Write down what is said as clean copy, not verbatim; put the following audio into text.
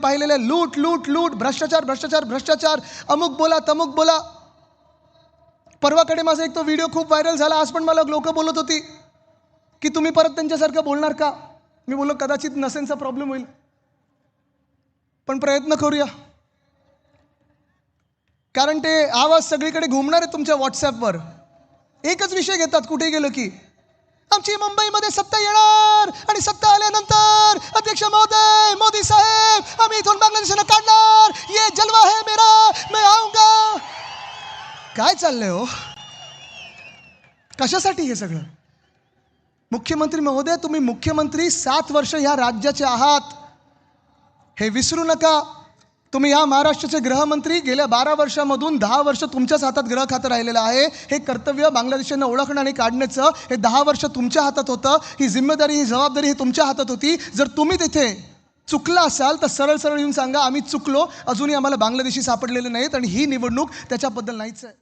पाहिलेले लूट लूट लूट, भ्रष्टाचार भ्रष्टाचार भ्रष्टाचार, अमुक बोला तमुक बोला. परवाकडे माझा एक तो व्हिडिओ खूप व्हायरल झाला. आज पण मला लोक बोलत होती की तुम्ही परत त्यांच्यासारखं बोलणार का. मी बोललो कदाचित नसेनचा प्रॉब्लेम होईल, पण प्रयत्न करूया. कारण ते आवाज सगळीकडे घुमणार आहे तुमच्या व्हॉट्सॲपवर. एकच विषय घेतात कुठे गेलो की, आमची मुंबईमध्ये सत्ता येणार आणि सत्ता आल्यानंतर अध्यक्ष महोदय, मोदी साहेब, आम्ही इथून बांगलादेशाला काढणार, ये जलवा है मेरा, मैं आऊंगा. काय चाललंय हो, कशासाठी हे सगळं. मुख्यमंत्री महोदय, तुम्ही मुख्यमंत्री 7 वर्ष ह्या राज्याचे आहात, हे विसरू नका. तुम्ही या महाराष्ट्राचे गृहमंत्री, गेल्या 12 वर्षामधून 10 वर्ष तुमच्याच हातात गृह खातं राहिलेलं आहे. हे कर्तव्य बांगलादेशांना ओळखणं आणि काढण्याचं हे 10 वर्ष तुमच्या हातात होतं. ही जिम्मेदारी, ही जबाबदारी ही तुमच्या हातात होती. जर तुम्ही तिथे चुकला असाल तर सरळ सरळ येऊन सांगा, आम्ही चुकलो, अजूनही आम्हाला बांगलादेशी सापडलेले नाहीत आणि ही निवडणूक त्याच्याबद्दल नाहीच आहे.